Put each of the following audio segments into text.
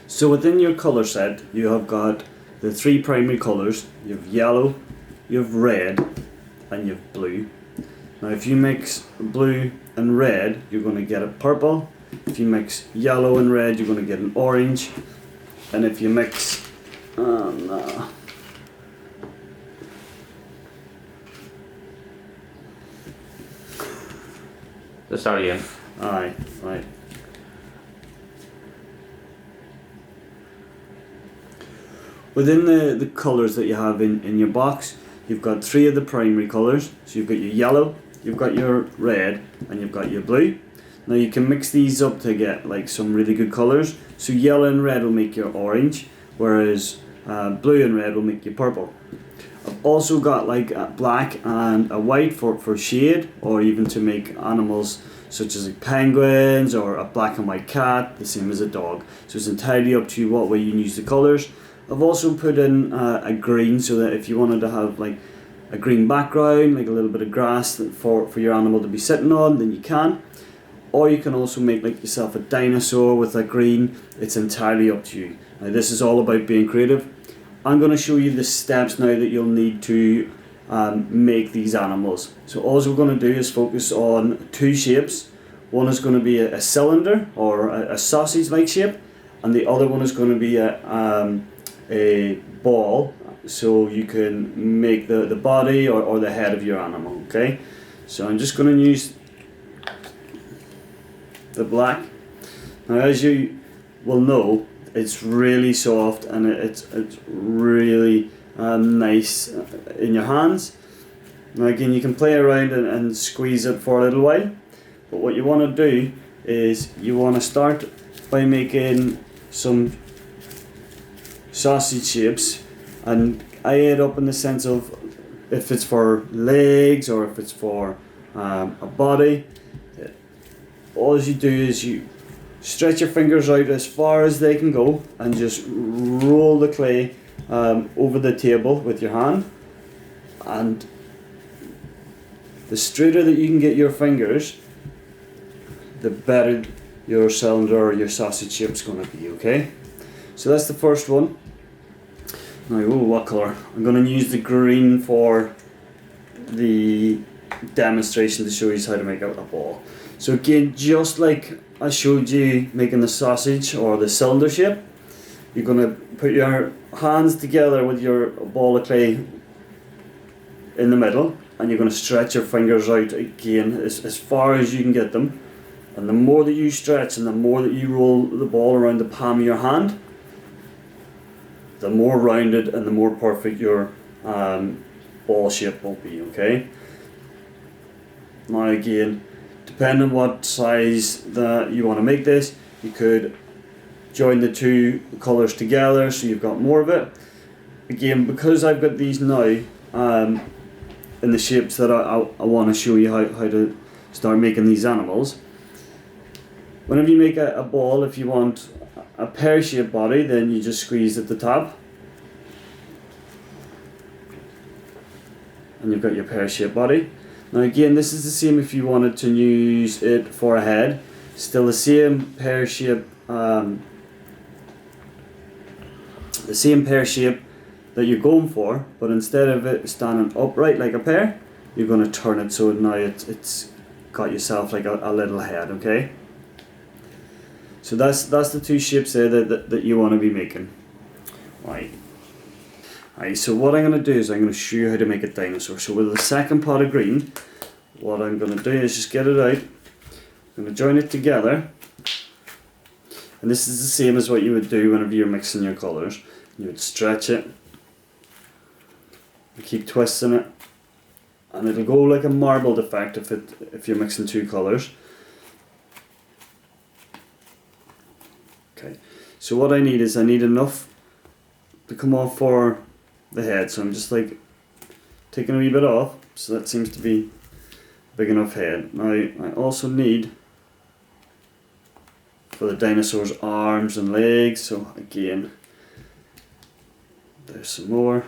So within your colour set, you have got the three primary colours. You have yellow, you have red, and you have blue. Now if you mix blue and red, you're going to get a purple. If you mix yellow and red, you're going to get an orange. And if you mix... no. Let's start again. Aye, right. Within the colours that you have in your box, you've got three of the primary colours. So you've got your yellow, you've got your red, and you've got your blue. Now you can mix these up to get like some really good colours. So yellow and red will make your orange, whereas blue and red will make you purple. I've also got like a black and a white for shade, or even to make animals such as like penguins or a black and white cat, the same as a dog. So it's entirely up to you what way you use the colours. I've also put in a green, so that if you wanted to have like a green background, like a little bit of grass for your animal to be sitting on, then you can. Or you can also make like yourself a dinosaur with a green. It's entirely up to you. Now this is all about being creative. I'm going to show you the steps now that you'll need to make these animals. So all we're going to do is focus on two shapes. One is going to be a cylinder or a sausage like shape, and the other one is going to be a ball, so you can make the body or the head of your animal. Okay, so I'm just going to use the black. Now as you will know, it's really soft and it's really nice in your hands. Now again, you can play around and squeeze it for a little while, but what you want to do is you want to start by making some sausage shapes, and I add up in the sense of if it's for legs or if it's for a body. All you do is you stretch your fingers out as far as they can go and just roll the clay over the table with your hand, and the straighter that you can get your fingers, the better your cylinder or your sausage shape is going to be. Okay, so that's the first one. Now, what colour? I'm going to use the green for the demonstration to show you how to make a ball. So again, just like I showed you making the sausage or the cylinder shape, you're going to put your hands together with your ball of clay in the middle, and you're going to stretch your fingers out again as far as you can get them. And the more that you stretch and the more that you roll the ball around the palm of your hand, the more rounded and the more perfect your ball shape will be. Okay. Now again, depending on what size that you want to make this, you could join the two colours together so you've got more of it. Again, because I've got these now in the shapes that I want to show you how to start making these animals. Whenever you make a ball, if you want a pear-shaped body, then you just squeeze at the top, and you've got your pear-shaped body. Now again, this is the same if you wanted to use it for a head. Still the same pear shape, that you're going for, but instead of it standing upright like a pear, you're going to turn it so now it's got yourself like a little head. Okay. So that's the two shapes there that you want to be making. Right. Alright, so what I'm going to do is I'm going to show you how to make a dinosaur. So with the second pot of green, what I'm going to do is just get it out. I'm going to join it together. And this is the same as what you would do whenever you're mixing your colours. You would stretch it, you keep twisting it, and it'll go like a marbled effect if you're mixing two colours. Okay, so what I need enough to come off for the head, so I'm just like taking a wee bit off, so that seems to be a big enough head. Now I also need for the dinosaur's arms and legs, so again there's some more.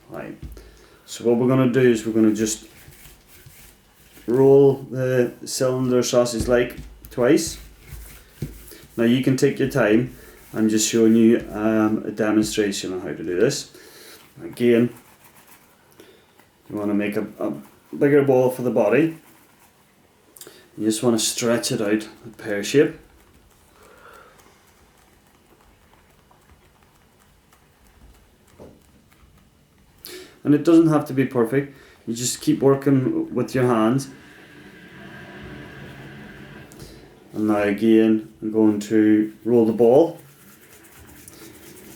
Right, so what we're going to do is we're going to just roll the cylinder sausage like twice. Now you can take your time. I'm just showing you a demonstration on how to do this. Again, you want to make a bigger ball for the body. You just want to stretch it out, a pear shape. And it doesn't have to be perfect. You just keep working with your hands. And now again, I'm going to roll the ball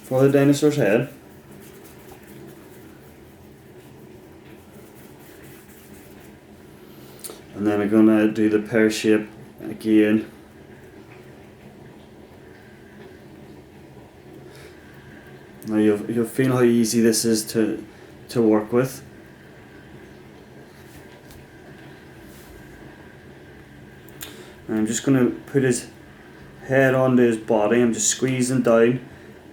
for the dinosaur's head. And then I'm going to do the pear shape again. Now you'll feel how easy this is to work with. And I'm just going to put his head onto his body. I'm just squeezing down,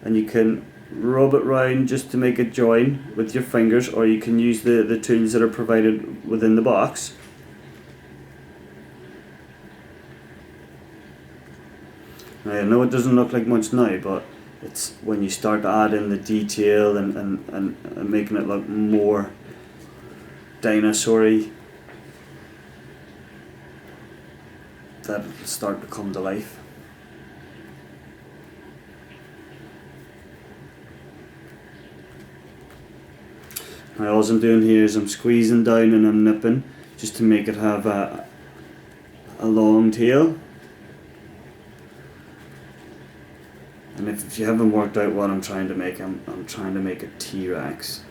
and you can rub it round just to make it join with your fingers, or you can use the tools that are provided within the box. Now, I know it doesn't look like much now, but it's when you start to add in the detail and making it look more dinosaur-y that it'll start to come to life. Now all I'm doing here is I'm squeezing down and I'm nipping just to make it have a long tail. And if you haven't worked out what I'm trying to make, I'm trying to make a T-Rex.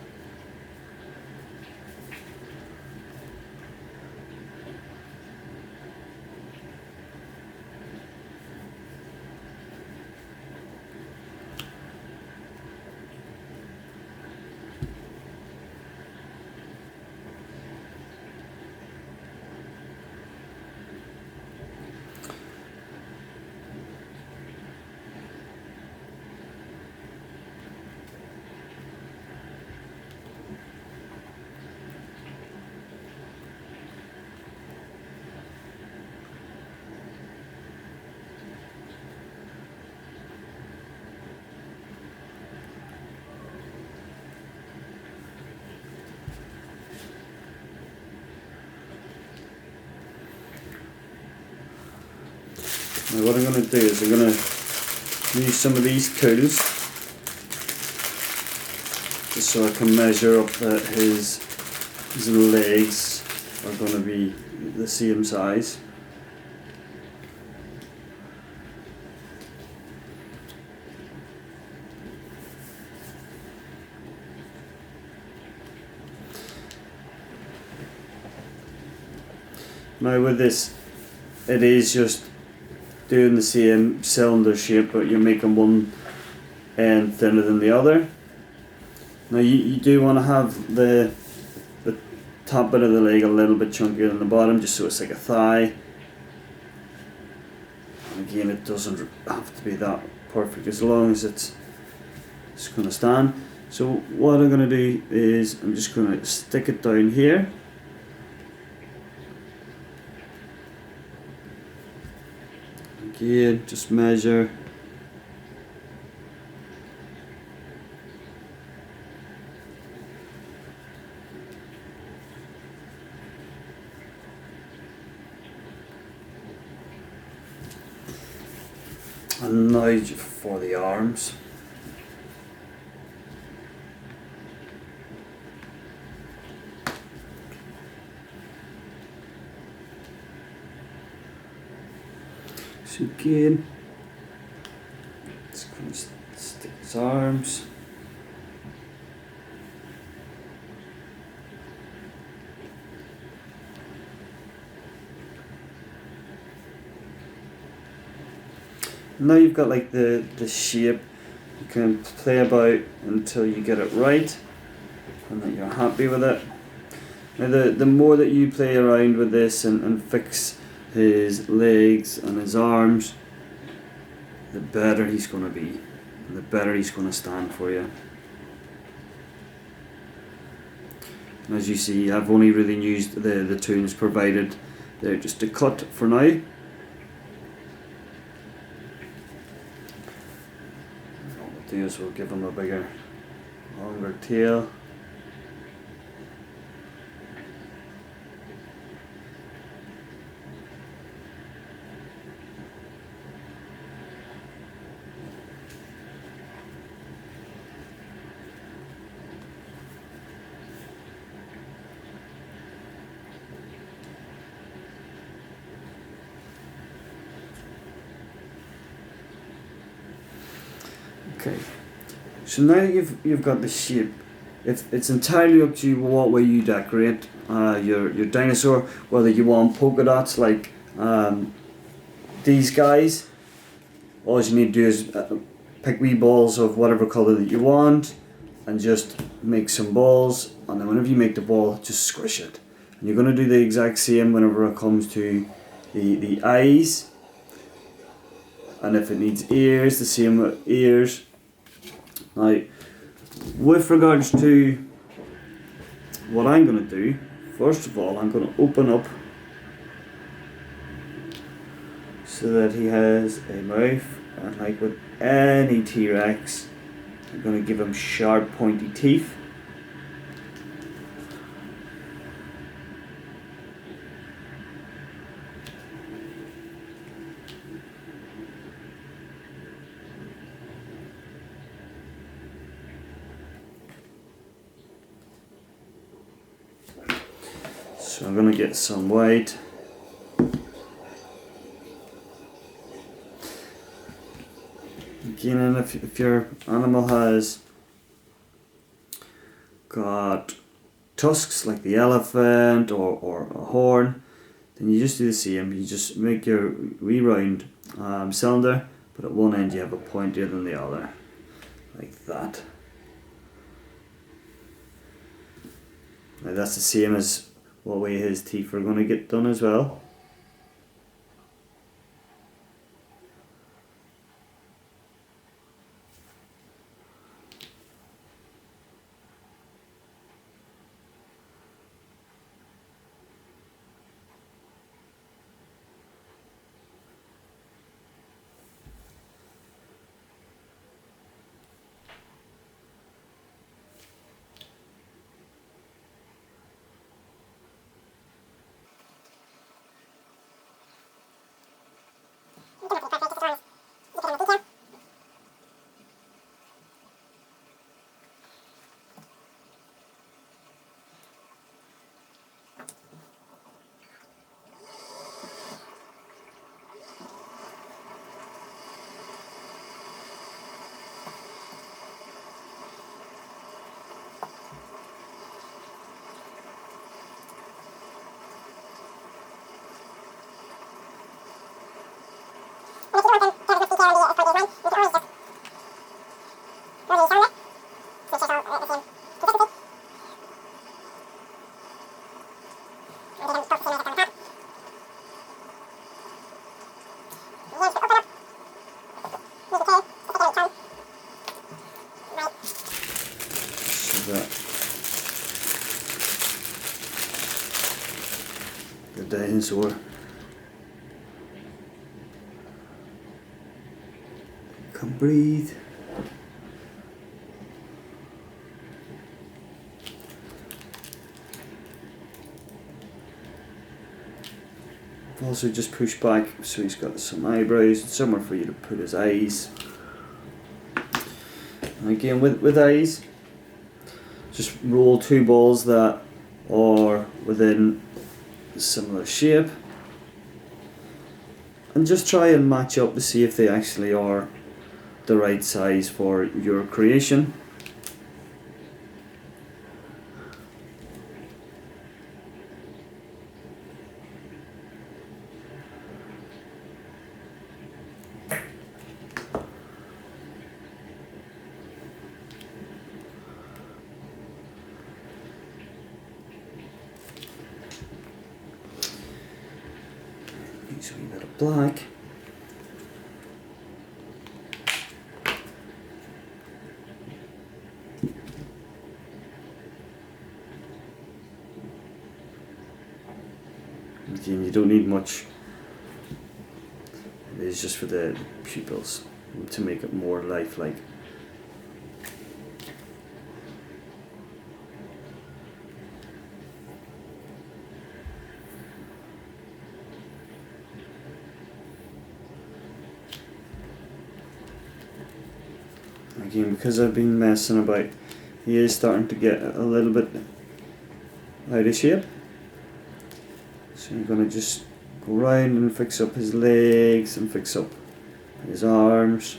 Now what I'm going to do is I'm going to use some of these tools just so I can measure up that his legs are going to be the same size. Now with this, it is just doing the same cylinder shape, but you're making one end thinner than the other. Now you do want to have the top bit of the leg a little bit chunkier than the bottom, just so it's like a thigh. And again, it doesn't have to be that perfect as long as it's going to stand. So what I'm going to do is I'm just going to stick it down here. Again, just measure. And now for the arms. So again, just going to stick his arms. Now you've got like the shape. You can play about until you get it right and that you're happy with it. Now the more that you play around with this and fix his legs and his arms, the better he's going to be, and the better he's going to stand for you. As you see, I've only really used the tools provided there just to cut for now. What we'll do is we'll give him a bigger, longer tail. Okay, so now that you've got the shape, it's entirely up to you what way you decorate your dinosaur. Whether you want polka dots like these guys, all you need to do is pick wee balls of whatever colour that you want, and just make some balls. And then whenever you make the ball, just squish it. And you're going to do the exact same whenever it comes to the eyes. And if it needs ears, the same with ears. Now, with regards to what I'm going to do, first of all, I'm going to open up so that he has a mouth, and like with any T-Rex, I'm going to give him sharp, pointy teeth. So I'm going to get some white. Again, and if your animal has got tusks like the elephant or a horn, then you just do the same. You just make your wee round cylinder, but at one end you have a pointier than the other, like that. Now that's the same as what way his teeth are going to get done as well. The dinosaur can breathe. I've also just pushed back so he's got some eyebrows and somewhere for you to put his eyes. And again with eyes, just roll two balls that are within a similar shape and just try and match up to see if they actually are the right size for your creation. Use a wee bit of black. Again, you don't need much. It is just for the pupils to make it more lifelike. Again, because I've been messing about, he is starting to get a little bit out of shape. So I'm going to just go round and fix up his legs and fix up his arms.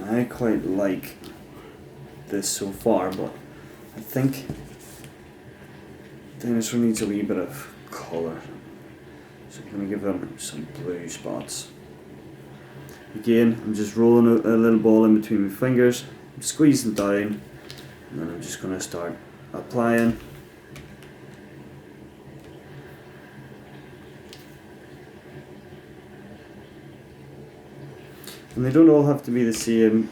I quite like this so far, but I think dinosaur needs a wee bit of colour, so I'm going to give him some blue spots. Again, I'm just rolling a little ball in between my fingers, I'm squeezing down, and then I'm just going to start applying. And they don't all have to be the same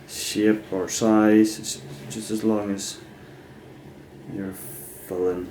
shape or size, it's just as long as you're filling